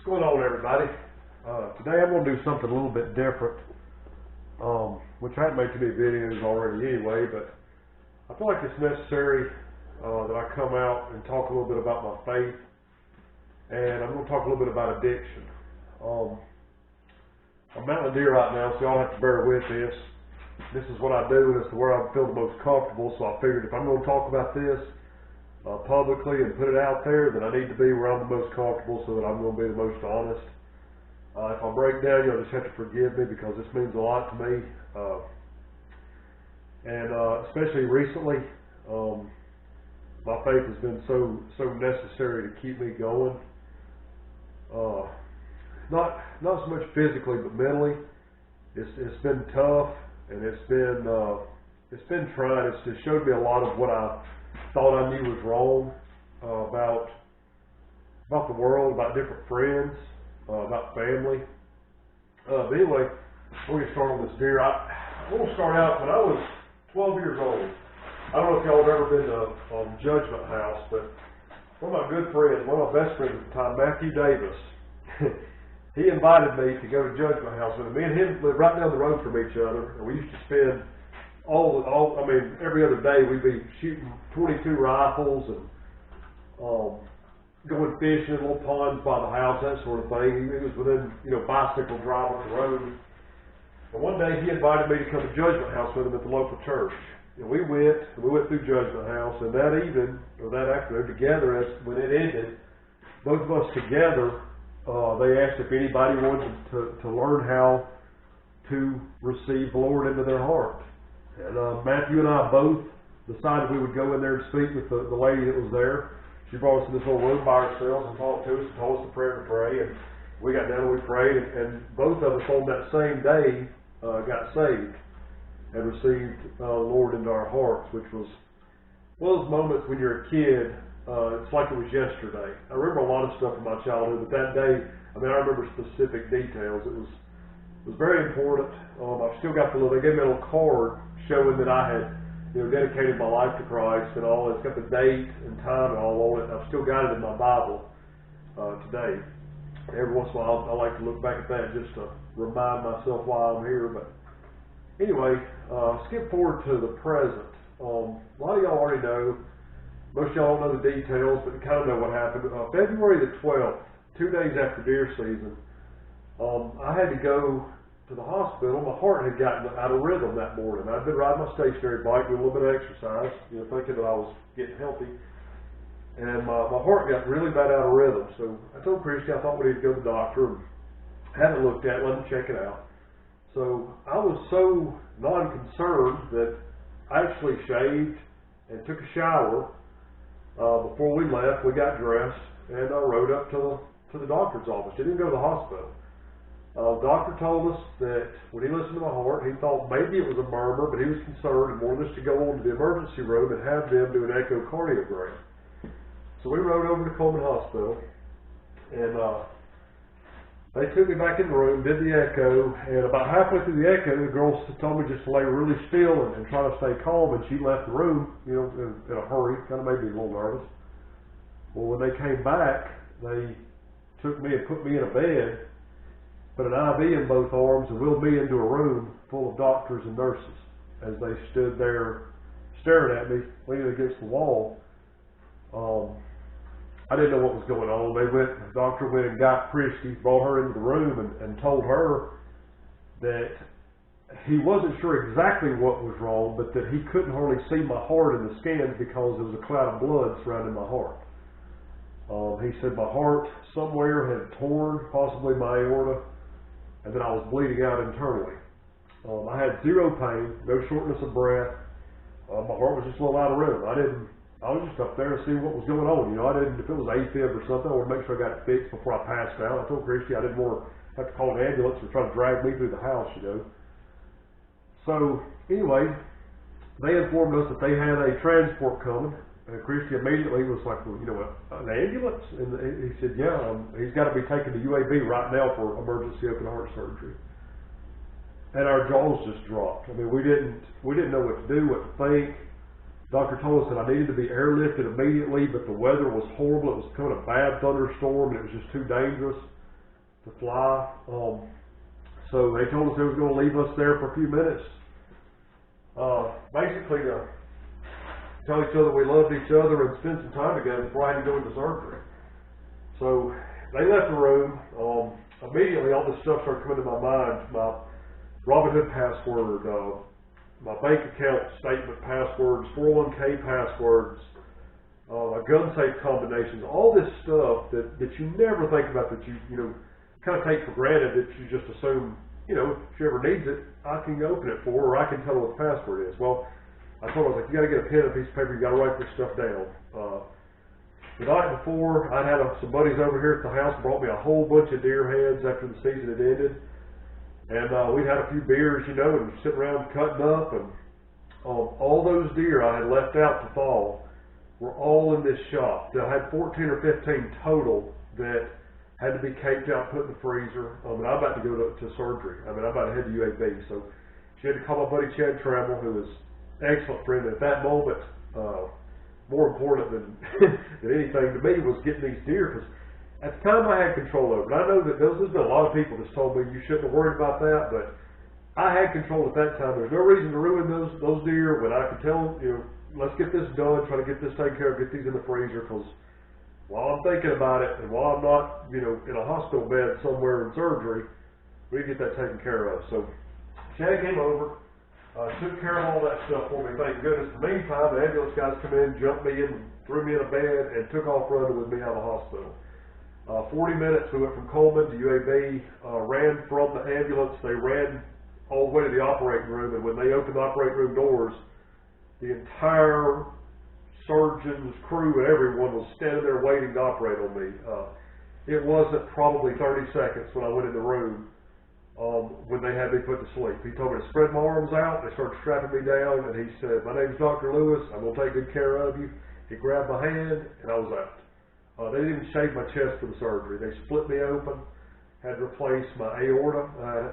What's going on, everybody? Today I'm going to do something a little bit different, which I hadn't made too many videos already anyway, but I feel like it's necessary that I come out and talk a little bit about my faith, and I'm going to talk a little bit about addiction. I'm mounting a deer right now, so y'all have to bear with this. This is what I do, and it's where I feel the most comfortable, so I figured if I'm going to talk about this publicly and put it out there, then I need to be where I'm the most comfortable so that I'm going to be the most honest. If I break down, you'll just have to forgive me because this means a lot to me. And especially recently, my faith has been so necessary to keep me going. Not so much physically, but mentally. It's been tough, and it's been trying. It's just showed me a lot of what I thought I knew was wrong about the world, about different friends, about family. But anyway, before we start on this deer, I want to start out when I was 12 years old. I don't know if y'all have ever been to Judgment House, but one of my good friends, one of my best friends at the time, Matthew Davis, he invited me to go to Judgment House with him. Me and him lived right down the road from each other, and we used to spend every other day we'd be shooting 22 rifles and going fishing in little ponds by the house, that sort of thing. He was within, bicycle drive up the road. And one day he invited me to come to Judgment House with him at the local church. And we went through Judgment House, and that evening, or that afternoon, together, when it ended, both of us together, they asked if anybody wanted to learn how to receive the Lord into their heart. And Matthew and I both decided we would go in there and speak with the lady that was there. She brought us to this little room by ourselves and talked to us and told us a prayer to pray. And we got down and we prayed. And both of us on that same day got saved and received the Lord into our hearts, which was one of those moments when you're a kid. It's like it was yesterday. I remember a lot of stuff from my childhood, but that day, I remember specific details. It was very important. I've still got they gave me a little card showing that I had, dedicated my life to Christ and all. It's got the date and time and all on it. I've still got it in my Bible today. Every once in a while, I like to look back at that just to remind myself why I'm here. But anyway, skip forward to the present. A lot of y'all already know. Most of y'all don't know the details, but you kind of know what happened. February the 12th, 2 days after deer season, I had to go to the hospital. My heart had gotten out of rhythm that morning. I'd been riding my stationary bike, doing a little bit of exercise, thinking that I was getting healthy. And my heart got really bad out of rhythm. So I told Christy I thought we needed to go to the doctor. And had it looked at, let him check it out. So I was so non-concerned that I actually shaved and took a shower before we left. We got dressed and I rode up to the doctor's office. Didn't go to the hospital. The doctor told us that when he listened to my heart, he thought maybe it was a murmur, but he was concerned and wanted us to go on to the emergency room and have them do an echocardiogram. So we rode over to Coleman Hospital, and they took me back in the room, did the echo, and about halfway through the echo, the girl told me just to lay really still and try to stay calm, and she left the room, in a hurry. Kind of made me a little nervous. Well, when they came back, they took me and put me in a bed, put an IV in both arms, and wheeled me into a room full of doctors and nurses as they stood there staring at me, leaning against the wall. I didn't know what was going on. The doctor went and got Christy, brought her into the room, and told her that he wasn't sure exactly what was wrong, but that he couldn't hardly see my heart in the scans because there was a cloud of blood surrounding my heart. He said my heart somewhere had torn, possibly my aorta, and that I was bleeding out internally. I had zero pain, no shortness of breath. My heart was just a little out of rhythm. I was just up there to see what was going on. If it was AFib or something, I wanted to make sure I got it fixed before I passed out. I told Christy I didn't want to have to call an ambulance or try to drag me through the house, So anyway, they informed us that they had a transport coming. And Christy immediately was like, well, an ambulance? And he said, yeah, he's got to be taken to UAB right now for emergency open heart surgery. And our jaws just dropped. We didn't know what to do, what to think. Doctor told us that I needed to be airlifted immediately, but the weather was horrible. It was kind of a bad thunderstorm, and it was just too dangerous. to fly. So they told us they was going to leave us there for a few minutes, basically to tell each other we loved each other and spend some time together before I had to go into surgery. So they left the room. Immediately all this stuff started coming to my mind. My Robinhood password, my bank account statement passwords, 401k passwords, my gun safe combinations, all this stuff that you never think about, that you kind of take for granted, that you just assume, if she ever needs it, I can open it for her, or I can tell her what the password is. Well, I told her, I was like, you got to get a pen and a piece of paper, you got to write this stuff down. The night before, I'd had some buddies over here at the house, brought me a whole bunch of deer heads after the season had ended. And we'd had a few beers, and sitting around cutting up, and all those deer I had left out to fall were all in this shop. I had 14 or 15 total that had to be caked out, put in the freezer. And I'm about to go to surgery. I'm about to head to UAB. So she had to call my buddy Chad Trammell, who was an excellent friend at that moment. More important than than anything to me was getting these deer, because at the time I had control over it. I know that there's been a lot of people that's told me you shouldn't have worried about that, but I had control at that time. There's no reason to ruin those deer when I could tell them, let's get this done, try to get this taken care of, get these in the freezer, because while I'm thinking about it and while I'm not, in a hospital bed somewhere in surgery, we get that taken care of. So Chad came over, took care of all that stuff for me, thank goodness. In the meantime, the ambulance guys come in, jumped me in, threw me in a bed, and took off running with me out of the hospital. 40 minutes, we went from Coleman to UAB, ran from the ambulance. They ran all the way to the operating room, and when they opened the operating room doors, the entire surgeon's crew and everyone was standing there waiting to operate on me. It wasn't probably 30 seconds when I went in the room when they had me put to sleep. He told me to spread my arms out. They started strapping me down, and he said, "My name's Dr. Lewis. I'm going to take good care of you." He grabbed my hand, and I was out. They didn't even shave my chest for the surgery. They split me open, had to replace my aorta.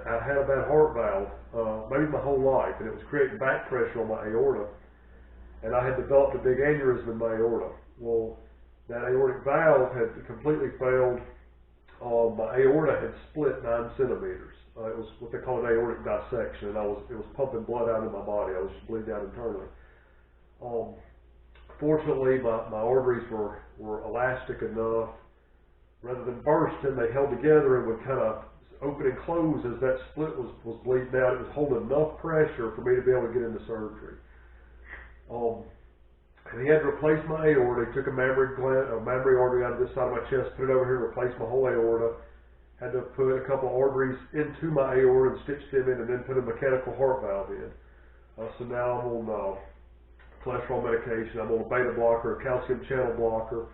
I had a bad heart valve, maybe my whole life, and it was creating back pressure on my aorta. And I had developed a big aneurysm in my aorta. Well, that aortic valve had completely failed. My aorta had split 9 centimeters. It was what they call an aortic dissection, and it was pumping blood out of my body. I was just bleeding out internally. Fortunately, my arteries were elastic enough. Rather than bursting, they held together and would kind of open and close as that split was bleeding out. It was holding enough pressure for me to be able to get into surgery. And he had to replace my aorta. He took a mammary artery out of this side of my chest, put it over here, replaced my whole aorta. Had to put a couple of arteries into my aorta and stitch them in, and then put a mechanical heart valve in. So now I'm on cholesterol medication. I'm on a beta blocker, a calcium channel blocker.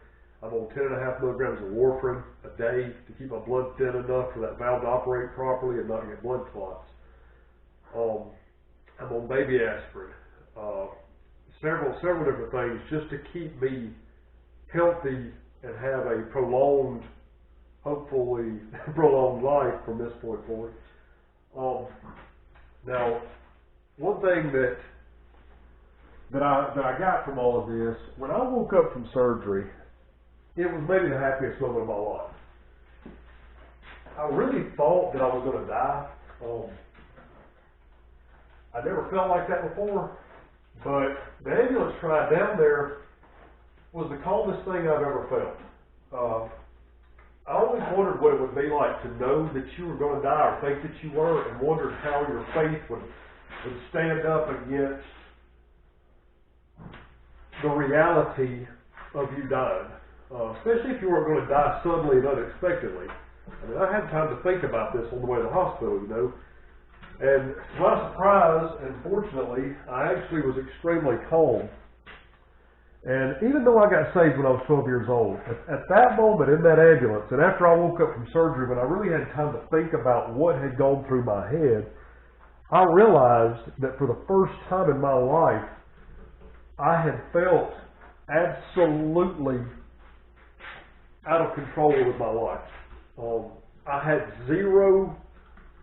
I'm on 10.5 milligrams of warfarin a day to keep my blood thin enough for that valve to operate properly and not get blood clots. I'm on baby aspirin. Several different things just to keep me healthy and have a hopefully prolonged life from this point forward. Now, one thing that I got from all of this, when I woke up from surgery, it was maybe the happiest moment of my life. I really thought that I was going to die. I never felt like that before, but the ambulance ride down there was the calmest thing I've ever felt. I always wondered what it would be like to know that you were going to die, or think that you were, and wondered how your faith would stand up against the reality of you dying, especially if you weren't going to die suddenly and unexpectedly. I had time to think about this on the way to the hospital, and to my surprise, and fortunately, I actually was extremely calm. And even though I got saved when I was 12 years old, at that moment in that ambulance, and after I woke up from surgery, when I really had time to think about what had gone through my head, I realized that for the first time in my life, I had felt absolutely out of control with my life. I had zero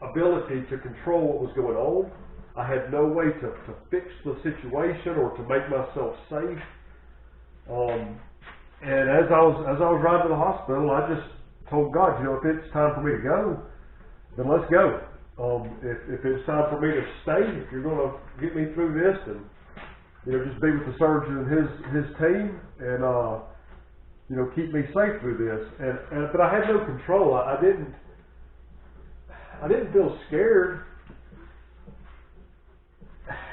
ability to control what was going on. I had no way to fix the situation or to make myself safe. And as I was riding to the hospital, told God, if it's time for me to go, then let's go. If it's time for me to stay, if you're going to get me through this, then just be with the surgeon and his team, and keep me safe through this. But I had no control. I didn't feel scared.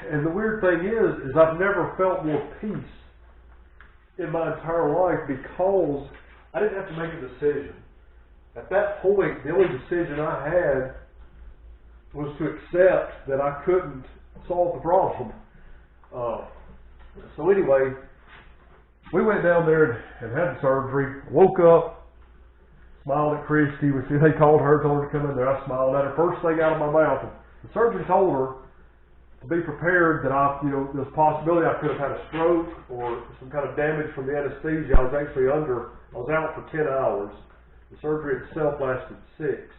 And the weird thing is I've never felt more peace in my entire life because I didn't have to make a decision. At that point, the only decision I had was to accept that I couldn't solve the problem. So anyway, we went down there and had the surgery. Woke up, smiled at Christy. They called her, told her to come in there. I smiled at her. First thing out of my mouth, the surgeon told her to be prepared that there's a possibility I could have had a stroke or some kind of damage from the anesthesia. I was out for 10 hours. The surgery itself lasted 6.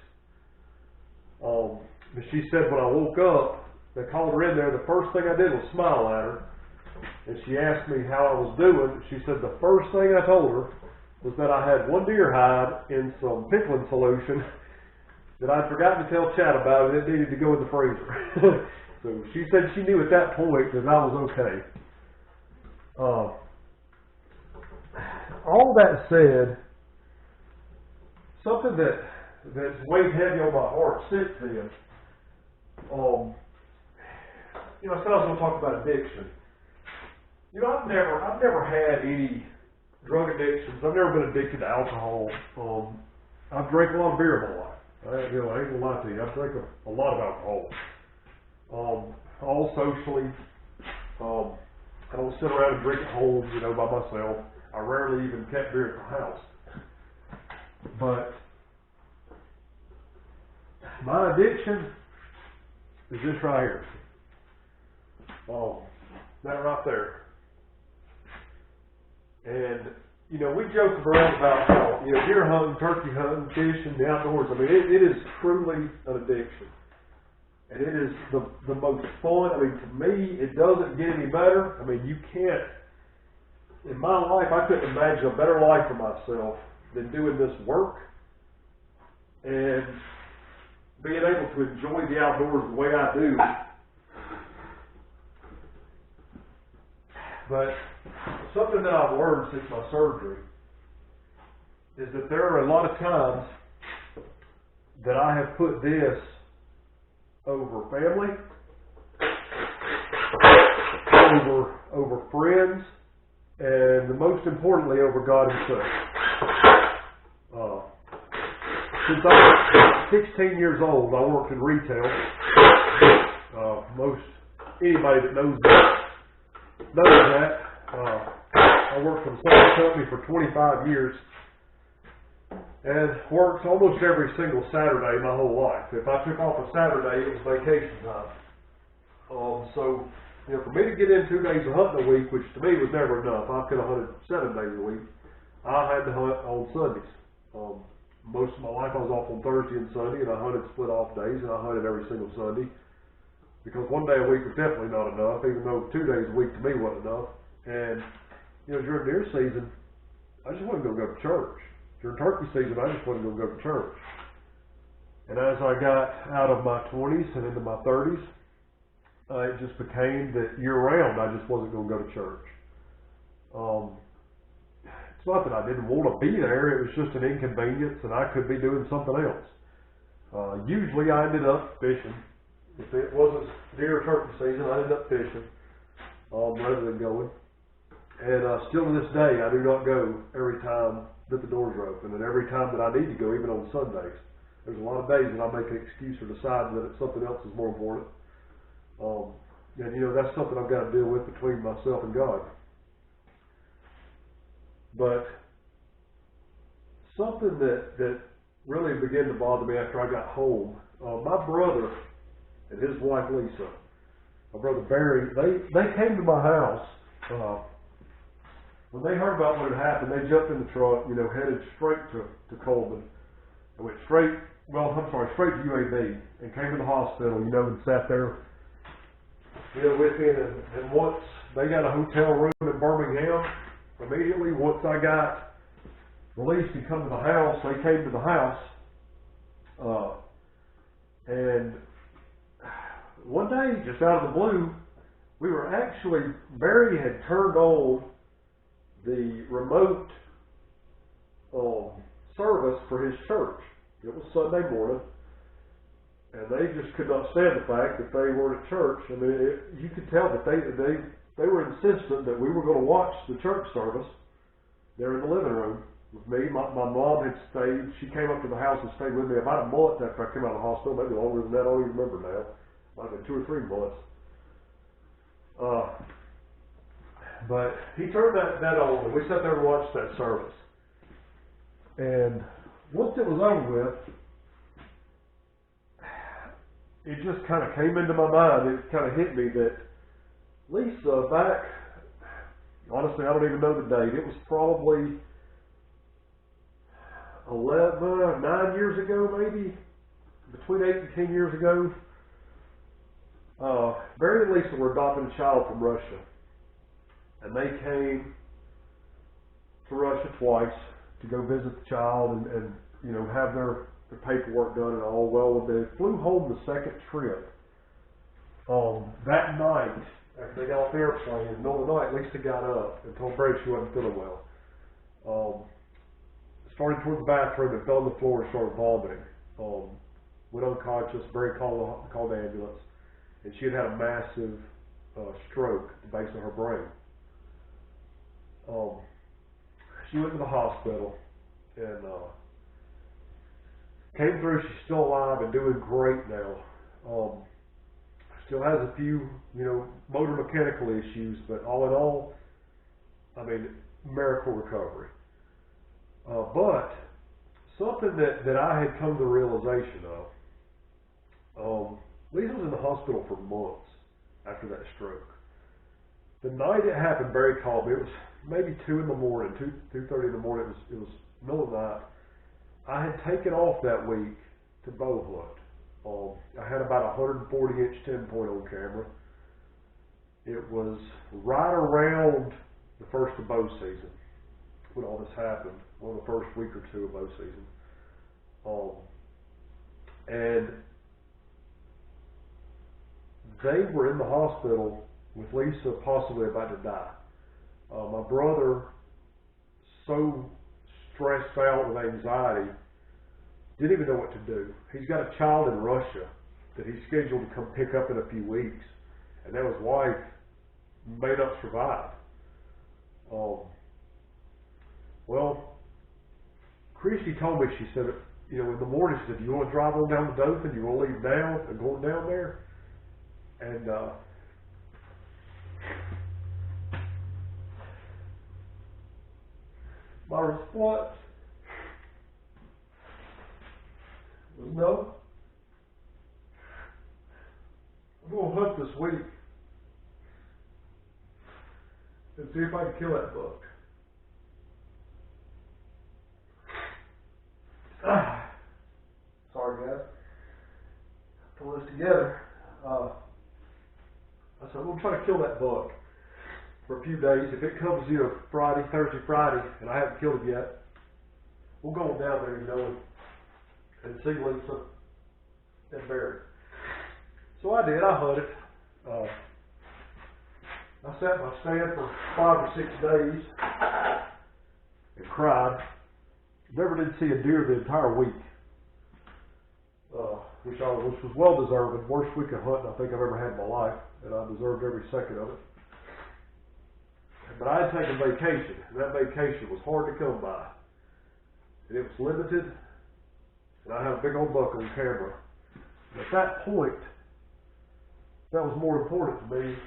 But she said when I woke up, they called her in there. The first thing I did was smile at her. And she asked me how I was doing. She said the first thing I told her was that I had one deer hide in some pickling solution that I'd forgotten to tell Chad about, and it needed to go in the freezer. So she said she knew at that point that I was okay. All that said, something that's weighed heavy on my heart since then, I said I was going to talk about addiction. I've never had any drug addictions. I've never been addicted to alcohol. I've drank a lot of beer in my life. I ain't gonna lie to you. I've drank a lot of alcohol. All socially. I don't sit around and drink at home, by myself. I rarely even kept beer at the house. But my addiction is this right here. That right there. And, we joke around about how, deer hunting, turkey hunting, fishing, the outdoors. I mean, it is truly an addiction. And it is the most fun. I mean, to me, it doesn't get any better. I mean, you can't, in my life, I couldn't imagine a better life for myself than doing this work and being able to enjoy the outdoors the way I do. But something that I've learned since my surgery is that there are a lot of times that I have put this over family, over friends, and most importantly over God Himself. Since I was 16 years old, I worked in retail. Most anybody that knows that. I worked for the same company for 25 years and worked almost every single Saturday my whole life. If I took off a Saturday, it was vacation time. So, for me to get in 2 days of hunting a week, which to me was never enough, I could have hunted 7 days a week. I had to hunt on Sundays. Most of my life I was off on Thursday and Sunday, and I hunted split off days, and I hunted every single Sunday. Because 1 day a week was definitely not enough, even though 2 days a week to me wasn't enough. And, during deer season, I just wasn't going to go to church. During turkey season, I just wasn't going to go to church. And as I got out of my 20s and into my 30s, it just became that year-round I just wasn't going to go to church. It's not that I didn't want to be there, it was just an inconvenience, and I could be doing something else. Usually I ended up fishing. If it wasn't deer or turkey season, I ended up fishing rather than going. And still to this day, I do not go every time that the doors are open, and every time that I need to go, even on Sundays. There's a lot of days that I make an excuse or decide that it's something else is more important. And that's something I've got to deal with between myself and God. But something that really began to bother me after I got home, my brother and his wife Lisa, my brother Barry, they came to my house. When they heard about what had happened, they jumped in the truck, headed straight to Coleman, and went straight to UAB, and came to the hospital, and sat there, with me. And once they got a hotel room in Birmingham, immediately once I got released and come to the house. They came to the house, and one day, just out of the blue, Barry had turned on the remote service for his church. It was Sunday morning, and they just could not stand the fact that they weren't at church. I mean, you could tell that they were insistent that we were going to watch the church service there in the living room with me. My mom had stayed. She came up to the house and stayed with me about a month after I came out of the hospital, maybe longer than that. I don't even remember now. Might have been 2 or 3 months. But he turned that on, and we sat there and watched that service. And once it was over with, it just kind of came into my mind. It kind of hit me that Lisa, back, honestly, I don't even know the date. It was probably 9 years ago, maybe, between 8 and 10 years ago. Barry and Lisa were adopting a child from Russia, and they came to Russia twice to go visit the child and you know, have their paperwork done and all. Well, when they flew home the second trip, that night, after they got off the airplane, in the middle of the night, Lisa got up and told Barry she wasn't feeling well. Started toward the bathroom and fell on the floor and started vomiting. Went unconscious. Barry called the ambulance, and she had had a massive stroke at the base of her brain. She went to the hospital and came through. She's still alive and doing great now. Still has a few, you know, motor mechanical issues, but all in all, I mean, miracle recovery. But something that I had come to the realization of, Lisa was in the hospital for months after that stroke. The night it happened, Barry called me. It was maybe 2 in the morning, 2:30 in the morning. It was middle of the night. I had taken off that week to bow hunt. I had about a 140-inch 10-point on camera. It was right around the first of bow season when all this happened, one of the first week or two of bow season. And they were in the hospital with Lisa possibly about to die. My brother, so stressed out with anxiety, didn't even know what to do. He's got a child in Russia that he's scheduled to come pick up in a few weeks, and now his wife may not survive. Well, Christy told me, she said, you know, in the morning, she said, "You want to drive on down to Dothan? You want to leave now and going down there?" And my response was no. I'm going to hunt this week and see if I can kill that buck. Sorry, guys. Pull this together. I said, I'm going to try to kill that buck for a few days. If it comes, you know, Thursday, Friday, and I haven't killed it yet, we'll go on down there, you know, and see Lisa and Barry. So I did. I hunted. I sat in my stand for 5 or 6 days and cried. Never did see a deer the entire week, which was well deserved. Worst week of hunting I think I've ever had in my life, and I deserved every second of it. But I had taken vacation, and that vacation was hard to come by. And it was limited, and I had a big old buck on camera. And at that point, that was more important to me,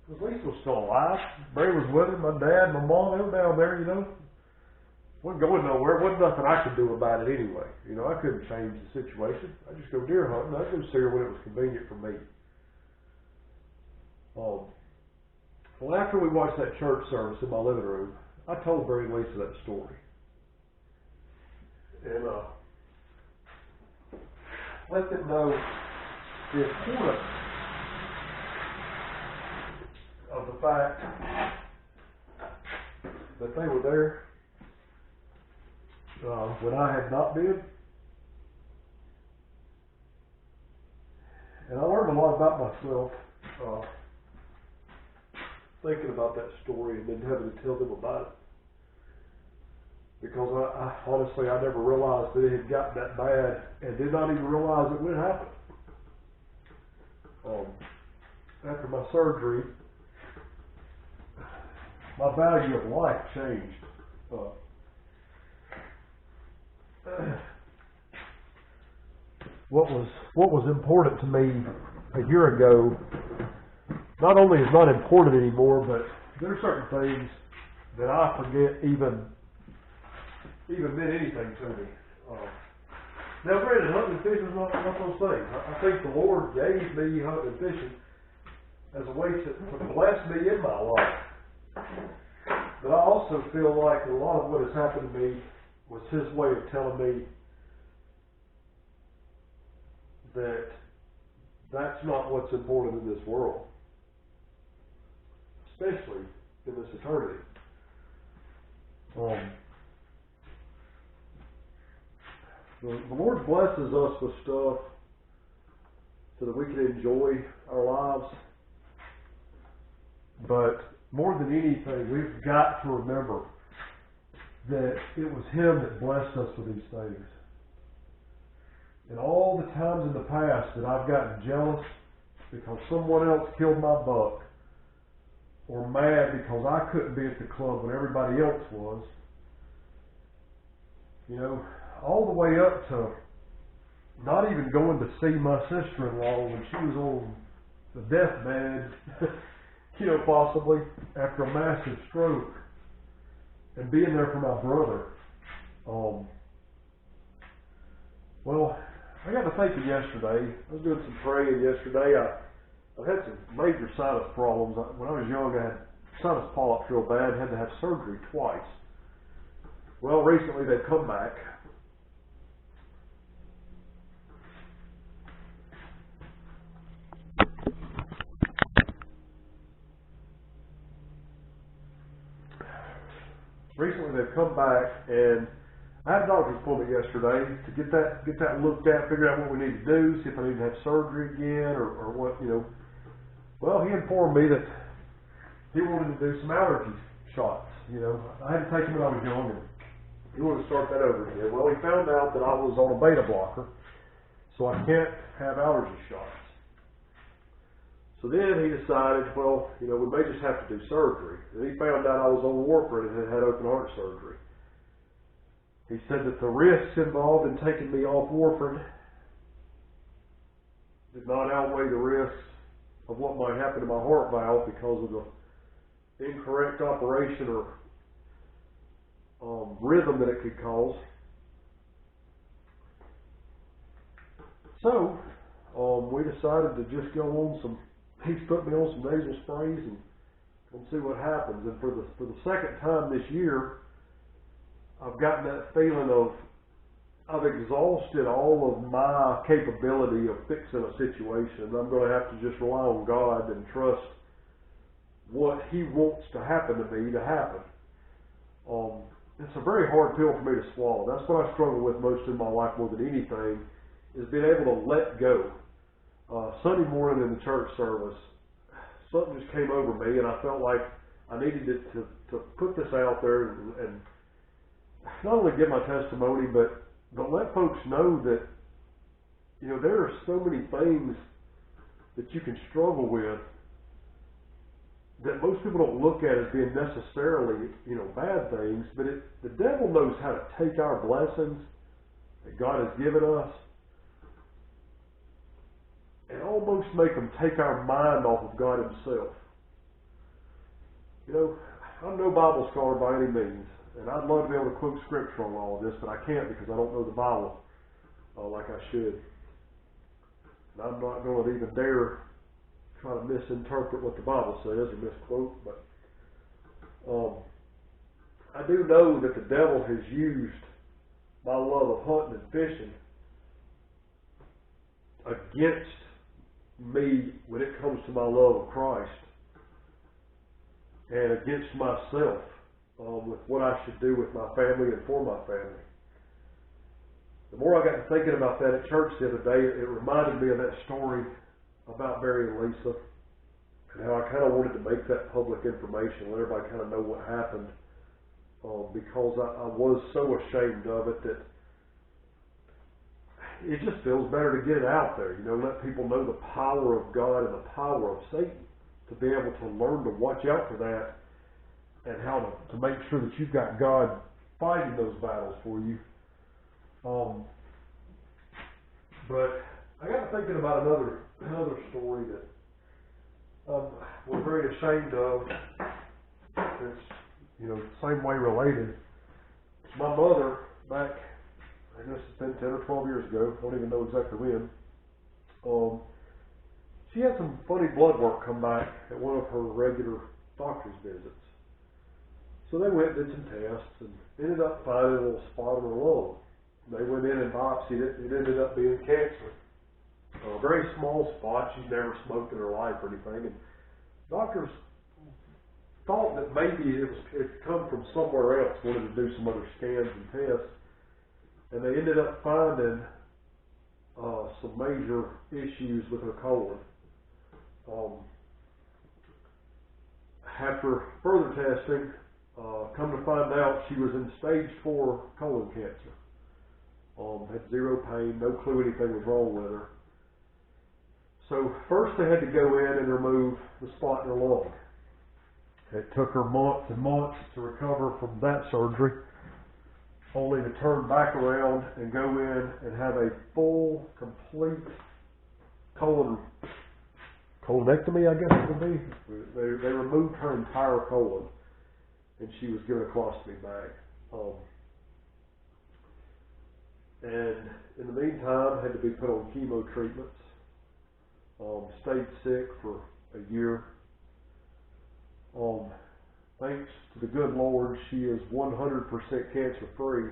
because Lisa was still alive. Barry was with him, my dad, my mom, they were down there, you know. Wasn't going nowhere. Wasn't nothing I could do about it anyway. You know, I couldn't change the situation. I just go deer hunting. I'd go see her when it was convenient for me. Well, after we watched that church service in my living room, I told Barry and Lisa that story. And let them know the importance of the fact that they were there when I had not been. And I learned a lot about myself thinking about that story and then having to tell them about it. Because I honestly, I never realized that it had gotten that bad and did not even realize it would happen. After my surgery, my value of life changed. What was important to me a year ago, not only is not important anymore, but there are certain things that I forget even meant anything to me. Now, granted, hunting and fishing is not those things. I think the Lord gave me hunting and fishing as a way to bless me in my life. But I also feel like a lot of what has happened to me was His way of telling me that that's not what's important in this world, especially in this eternity. The Lord blesses us with stuff so that we can enjoy our lives. But more than anything, we've got to remember that it was Him that blessed us with these things. And all the times in the past that I've gotten jealous because someone else killed my buck, or mad because I couldn't be at the club when everybody else was, all the way up to not even going to see my sister-in-law when she was on the deathbed, possibly after a massive stroke, and being there for my brother. Well, I got to thinking yesterday. I was doing some praying yesterday. I had some major sinus problems. When I was young, I had sinus polyps real bad. Had to have surgery twice. Well, recently they've come back. And I had a doctor's appointment yesterday to get that looked at, figure out what we need to do, see if I need to have surgery again or what, Well, he informed me that he wanted to do some allergy shots. I had to take them when I was young, and he wanted to start that over again. Well, he found out that I was on a beta blocker, so I can't have allergy shots. So then he decided, we may just have to do surgery. And he found out I was on warfarin and had open heart surgery. He said that the risks involved in taking me off warfarin did not outweigh the risks of what might happen to my heart valve because of the incorrect operation or rhythm that it could cause. So we decided to just go on he's put me on some nasal sprays and we'll see what happens. And for the second time this year, I've gotten that feeling of I've exhausted all of my capability of fixing a situation. I'm going to have to just rely on God and trust what He wants to happen to me to happen. It's a very hard pill for me to swallow. That's what I struggle with most in my life more than anything, is being able to let go. Sunday morning in the church service, something just came over me, and I felt like I needed to put this out there and not only give my testimony, but let folks know that there are so many things that you can struggle with that most people don't look at as being necessarily bad things, but the devil knows how to take our blessings that God has given us and almost make them take our mind off of God Himself. I'm no Bible scholar by any means, and I'd love to be able to quote scripture on all of this, but I can't because I don't know the Bible like I should. And I'm not going to even dare try to misinterpret what the Bible says or misquote, but I do know that the devil has used my love of hunting and fishing against me when it comes to my love of Christ and against myself with what I should do with my family and for my family. the more I got to thinking about that at church the other day, it reminded me of that story about Barry and Lisa, and how I kind of wanted to make that public information, let everybody kind of know what happened, because I was so ashamed of it that it just feels better to get it out there, let people know the power of God and the power of Satan, to be able to learn to watch out for that, and how to make sure that you've got God fighting those battles for you. But I got thinking about another story that we're very ashamed of. It's the same way related. My mother, back, I guess it's been 10 or 12 years ago, I don't even know exactly when, she had some funny blood work come back at one of her regular doctor's visits. So they went and did some tests and ended up finding a little spot on her lung. They went in and biopsied it. It ended up being cancer. A very small spot. She's never smoked in her life or anything. And doctors thought that maybe it come from somewhere else, wanted to do some other scans and tests. And they ended up finding some major issues with her colon. After further testing, come to find out she was in stage 4 colon cancer. Had zero pain, no clue anything was wrong with her. So first they had to go in and remove the spot in her lung. It took her months and months to recover from that surgery, only to turn back around and go in and have a full, complete colonectomy, I guess it would be. They removed her entire colon, and she was given a colostomy bag. And in the meantime, had to be put on chemo treatments. Stayed sick for a year. Thanks to the good Lord, she is 100% cancer free,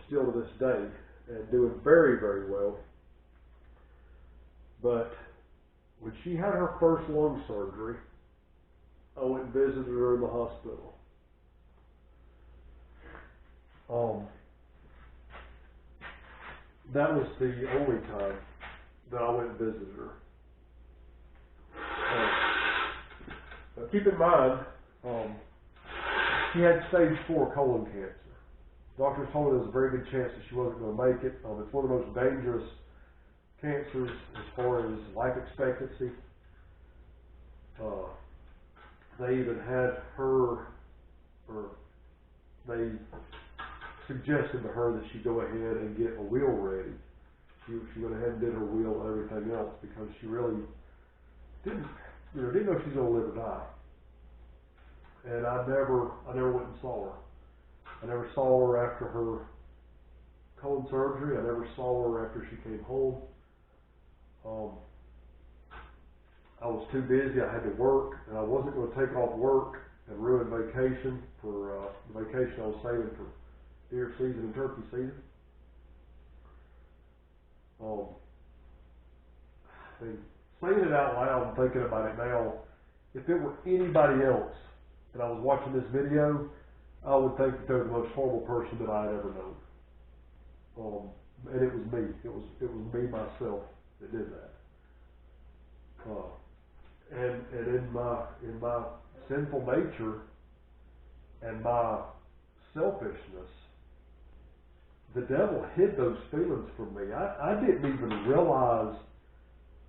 still to this day, and doing very, very well. But when she had her first lung surgery, I went and visited her in the hospital. That was the only time that I went and visited her. Now keep in mind, she had stage 4 colon cancer. Doctors told her there was a very good chance that she wasn't going to make it. It's one of the most dangerous cancers as far as life expectancy. They even had her, or they suggested to her that she go ahead and get a wheel ready. She went ahead and did her wheel and everything else, because she really didn't know if she was going to live or die. And I never went and saw her. I never saw her after her colon surgery. I never saw her after she came home. I was too busy. I had to work, and I wasn't going to take off work and ruin vacation for the vacation I was saving for deer season and turkey season. Saying it out loud and thinking about it now, if it were anybody else and I was watching this video, I would think that they're the most horrible person that I had ever known. And it was me. It was me myself that did that. And in my sinful nature and my selfishness, the devil hid those feelings from me. I didn't even realize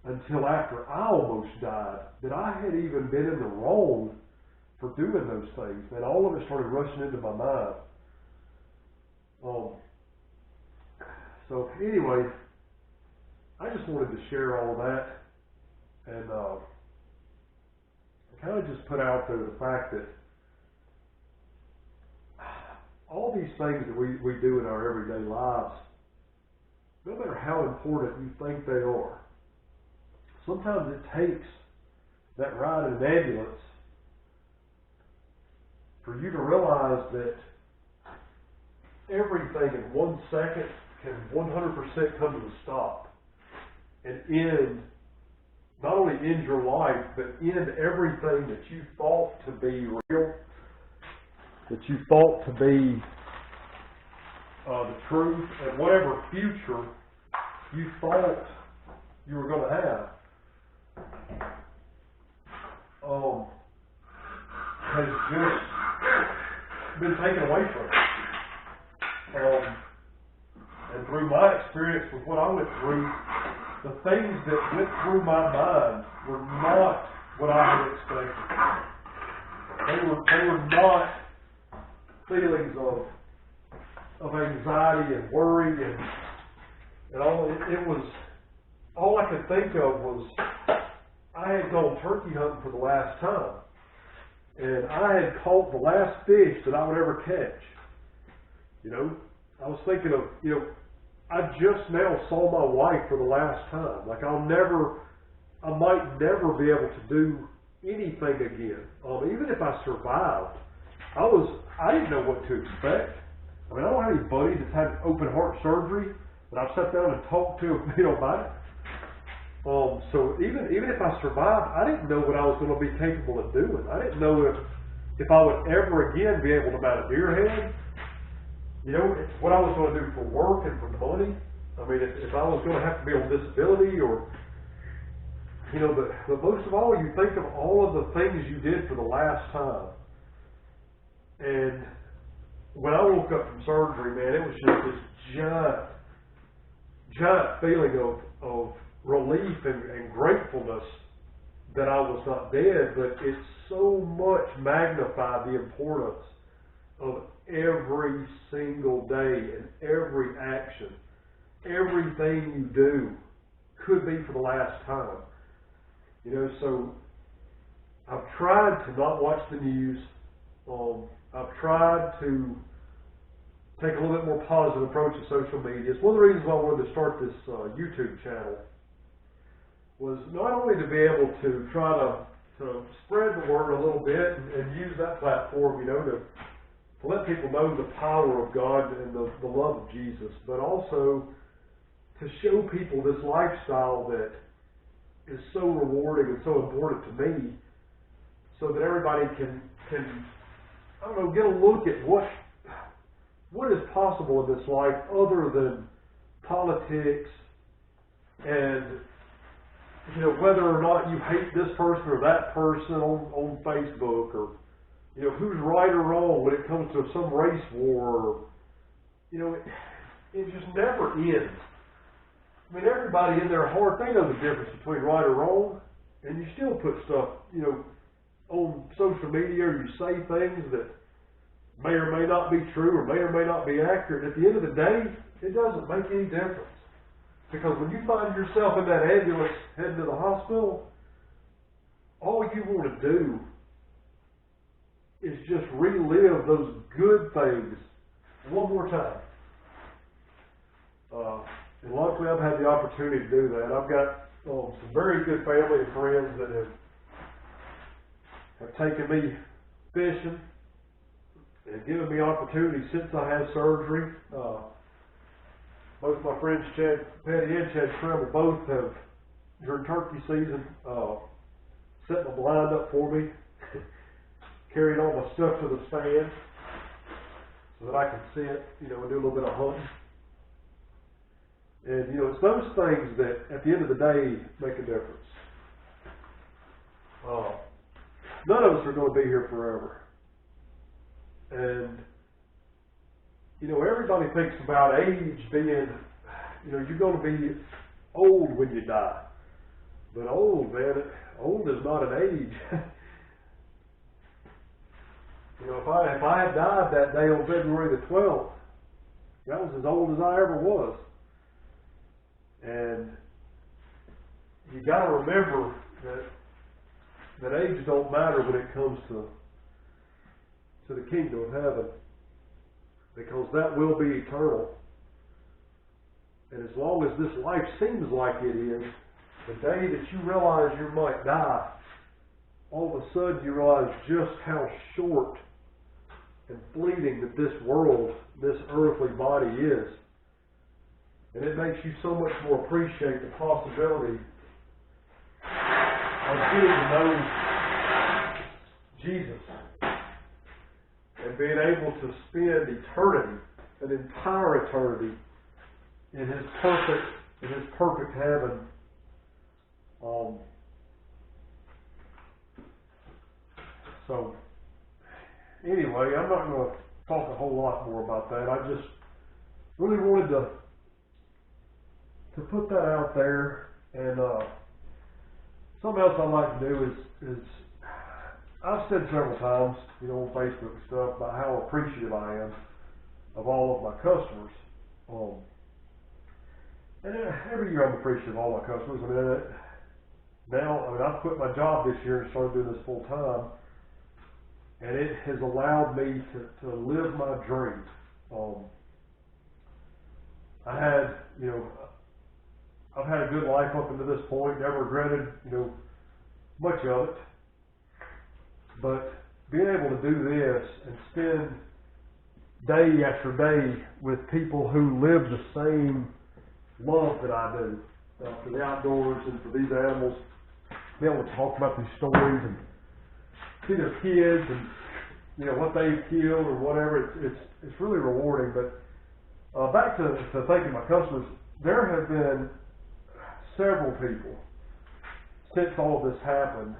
until after I almost died that I had even been in the wrong for doing those things. And all of it started rushing into my mind. So anyway, I just wanted to share all of that, and kind of just put out there the fact that all these things that we do in our everyday lives, no matter how important you think they are, sometimes it takes that ride in an ambulance for you to realize that everything in 1 second can 100% come to a stop and not only end your life, but end everything that you thought to be real, that you thought to be the truth, and whatever future you thought you were going to have has just been taken away from you. And through my experience with what I went through, the things that went through my mind were not what I had expected. They were not feelings of anxiety and worry and all. It was, all I could think of was I had gone turkey hunting for the last time, and I had caught the last fish that I would ever catch. You know, I was thinking of, you know, I just now saw my wife for the last time. Like I might never be able to do anything again. Even if I survived, I didn't know what to expect. I mean, I don't have any buddies that's had open heart surgery that I've sat down and talked to, you know, about it. So even if I survived, I didn't know what I was going to be capable of doing. I didn't know if I would ever again be able to mount a deer head. You know, what I was going to do for work and for money. I mean, if I was going to have to be on disability or, you know, but most of all, you think of all of the things you did for the last time. And when I woke up from surgery, man, it was just this giant feeling of relief and gratefulness that I was not dead, but it so much magnified the importance of every single day and every action. Everything you do could be for the last time. You know, so I've tried to not watch the news. I've tried to take a little bit more positive approach to social media. It's one of the reasons why I wanted to start this YouTube channel, was not only to be able to try to spread the word a little bit and use that platform, you know, to let people know the power of God and the love of Jesus, but also to show people this lifestyle that is so rewarding and so important to me, so that everybody can I don't know, get a look at what is possible in this life other than politics and, you know, whether or not you hate this person or that person on Facebook, or, you know, who's right or wrong when it comes to some race war, or, you know, it just never ends. I mean, everybody in their heart, they know the difference between right or wrong, and you still put stuff, you know, on social media, or you say things that may or may not be true or may not be accurate. At the end of the day, it doesn't make any difference. Because when you find yourself in that ambulance heading to the hospital, all you want to do is just relive those good things one more time. And luckily I've had the opportunity to do that. I've got some very good family and friends that have taken me fishing and given me opportunities since I had surgery. Both my friends, Chad Petty and Chad Tremble, both have, during turkey season, set my blind up for me, carried all my stuff to the stand so that I can sit, you know, and do a little bit of hunting. And, you know, it's those things that, at the end of the day, make a difference. None of us are going to be here forever. And, you know, everybody thinks about age being, you know, you're going to be old when you die. But old, man, old is not an age. You know, if I had died that day on February the 12th, that was as old as I ever was. And you got to remember that age don't matter when it comes to the kingdom of heaven, because that will be eternal. And as long as this life seems like it is, the day that you realize you might die, all of a sudden you realize just how short and fleeting that this world, this earthly body is. And it makes you so much more appreciate the possibility of getting to know Jesus and being able to spend eternity an entire eternity in His perfect heaven. So anyway, I'm not going to talk a whole lot more about that. I just really wanted to put that out there. And something else I like to do is I've said several times, on Facebook and stuff, about how appreciative I am of all of my customers. And every year I'm appreciative of all my customers. I've quit my job this year and started doing this full time, and it has allowed me to live my dream. I've had a good life up until this point, never regretted, much of it. But being able to do this and spend day after day with people who live the same love that I do for the outdoors and for these animals, be able to talk about these stories and see their kids and what they've killed or whatever, it's really rewarding. But back to thanking my customers, there have been several people since all of this happened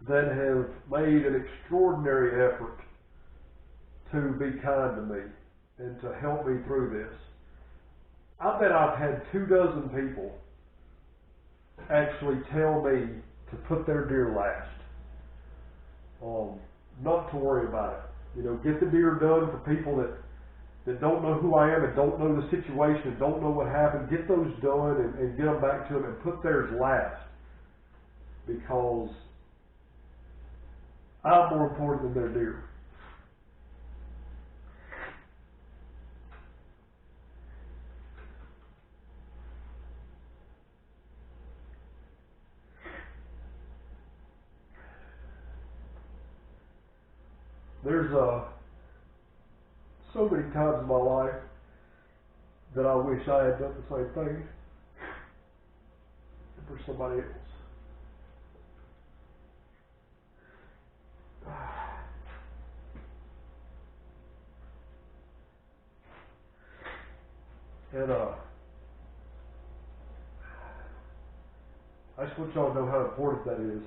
that have made an extraordinary effort to be kind to me and to help me through this. I bet I've had 24 people actually tell me to put their deer last. Not to worry about it. Get the deer done for people that don't know who I am and don't know the situation and don't know what happened. Get those done and get them back to them and put theirs last. Because I'm more important than their deer. There's so many times in my life that I wish I had done the same thing for somebody else. And I just want y'all to know how important that is.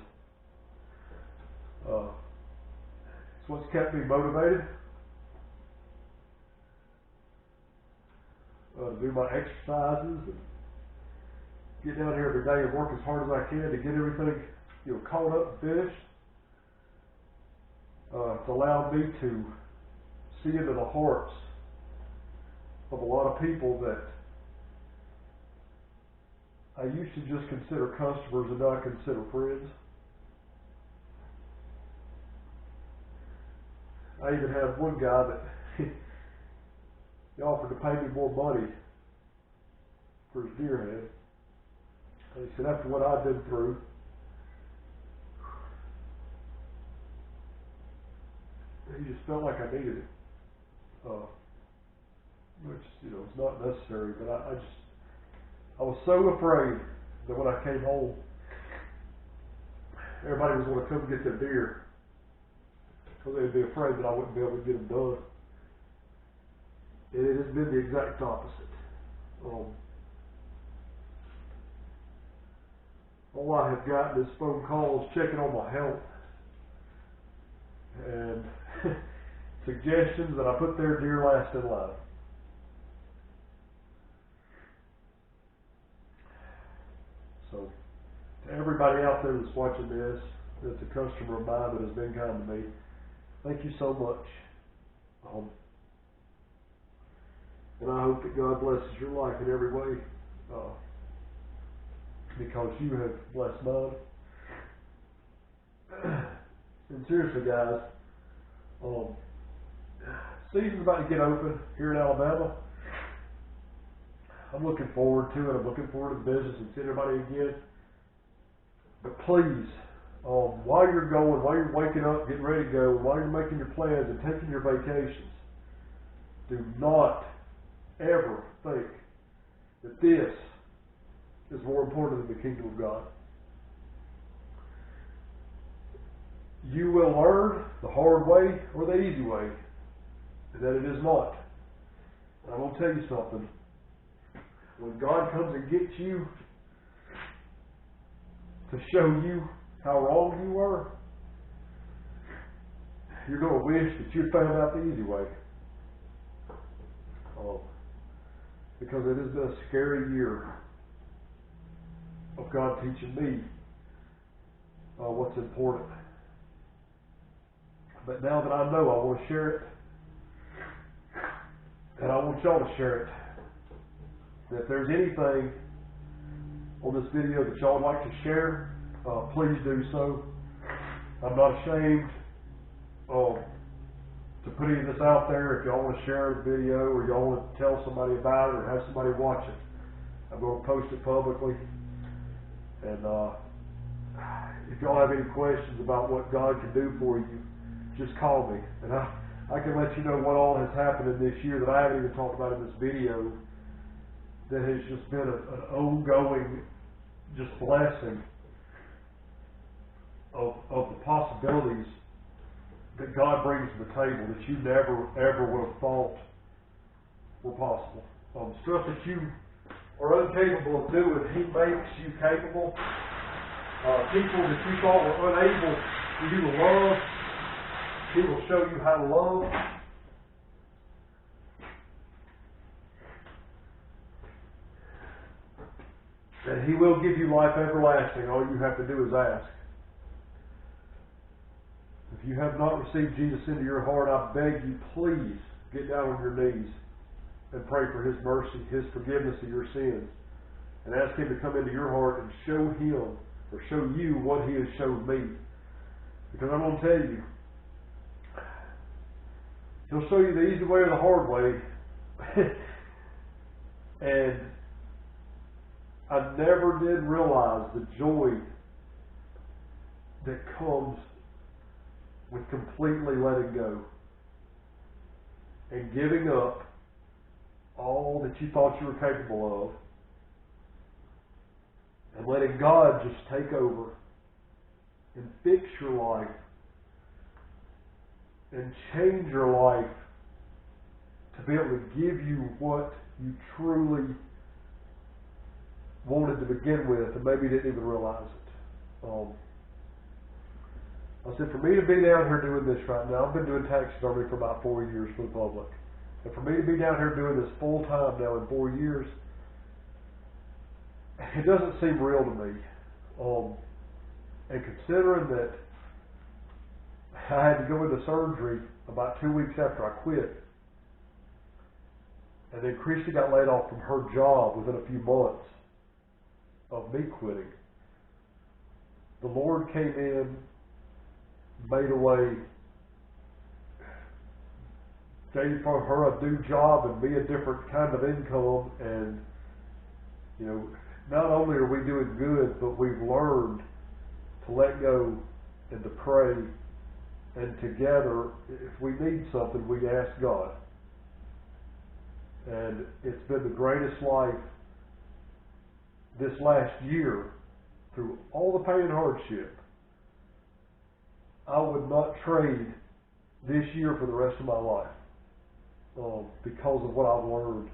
It's what's kept me motivated to do my exercises and get down here every day and work as hard as I can to get everything caught up and finished. It's allowed me to see into the hearts of a lot of people that I used to just consider customers and now I consider friends. I even had one guy that he offered to pay me more money for his deer head. And he said, after what I've been through, he just felt like I needed it. Which, is not necessary, but I was so afraid that when I came home, everybody was going to come get their deer. Because they'd be afraid that I wouldn't be able to get them done. And it has been the exact opposite. All I have gotten is phone calls checking on my health and suggestions that I put their deer last in line. So, to everybody out there that's watching this, that's a customer of mine that has been kind to me, thank you so much. And I hope that God blesses your life in every way, because you have blessed mine. And seriously, guys, season's about to get open here in Alabama. I'm looking forward to it. I'm looking forward to the business and seeing everybody again. But please, while you're going, while you're waking up, getting ready to go, while you're making your plans and taking your vacations, do not ever think that this is more important than the kingdom of God. You will learn the hard way or the easy way that it is not. I'm going to tell you something. When God comes and gets you to show you how wrong you were, you're going to wish that you'd found out the easy way. Because it has been a scary year of God teaching me what's important. But now that I know, I want to share it. And I want y'all to share it. And if there's anything on this video that y'all would like to share, please do so. I'm not ashamed to put any of this out there. If y'all want to share the video or y'all want to tell somebody about it or have somebody watch it, I'm going to post it publicly. And if y'all have any questions about what God can do for you, just call me. And I can let you know what all has happened in this year that I haven't even talked about in this video, that has just been an ongoing just blessing of the possibilities that God brings to the table that you never ever would have thought were possible. Stuff that you are incapable of doing, He makes you capable. People that you thought were unable for you to love, He will show you how to love. And He will give you life everlasting. All you have to do is ask. If you have not received Jesus into your heart, I beg you, please get down on your knees and pray for His mercy, His forgiveness of your sins. And ask Him to come into your heart and show Him, or show you what He has shown me. Because I'm going to tell you, He'll show you the easy way or the hard way. And I never did realize the joy that comes with completely letting go and giving up all that you thought you were capable of and letting God just take over and fix your life and change your life to be able to give you what you truly wanted to begin with and maybe didn't even realize it. I said, for me to be down here doing this right now, I've been doing taxidermy for about 4 years for the public. And for me to be down here doing this full time now in 4 years, it doesn't seem real to me. And considering that I had to go into surgery about 2 weeks after I quit, and then Christy got laid off from her job within a few months of me quitting, the Lord came in, made a way, gave her a new job and me a different kind of income, and not only are we doing good, but we've learned to let go and to pray, and together, if we need something, we ask God. And it's been the greatest life this last year, through all the pain and hardship. I would not trade this year for the rest of my life because of what I've learned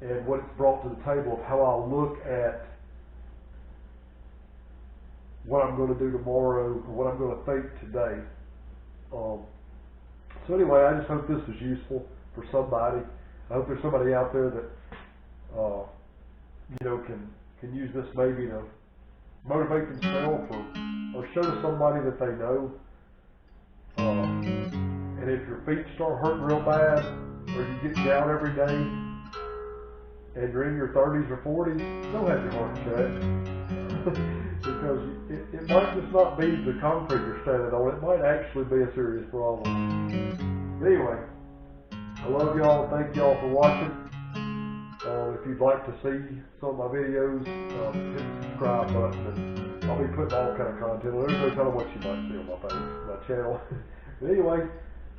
and what it's brought to the table of how I look at what I'm going to do tomorrow or what I'm going to think today. So anyway, I just hope this was useful for somebody. I hope there's somebody out there that can use this maybe to motivate themselves or show somebody that they know. And if your feet start hurting real bad, or you get down every day, and you're in your 30s or 40s, don't have your heart checked. Because it might just not be the concrete you're standing on. It might actually be a serious problem. But anyway, I love y'all. Thank y'all for watching. If you'd like to see some of my videos, hit the subscribe button, and I'll be putting all kind of content. There's no telling what you might see on my channel. But anyway,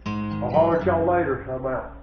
I'll holler at y'all later. I'm out.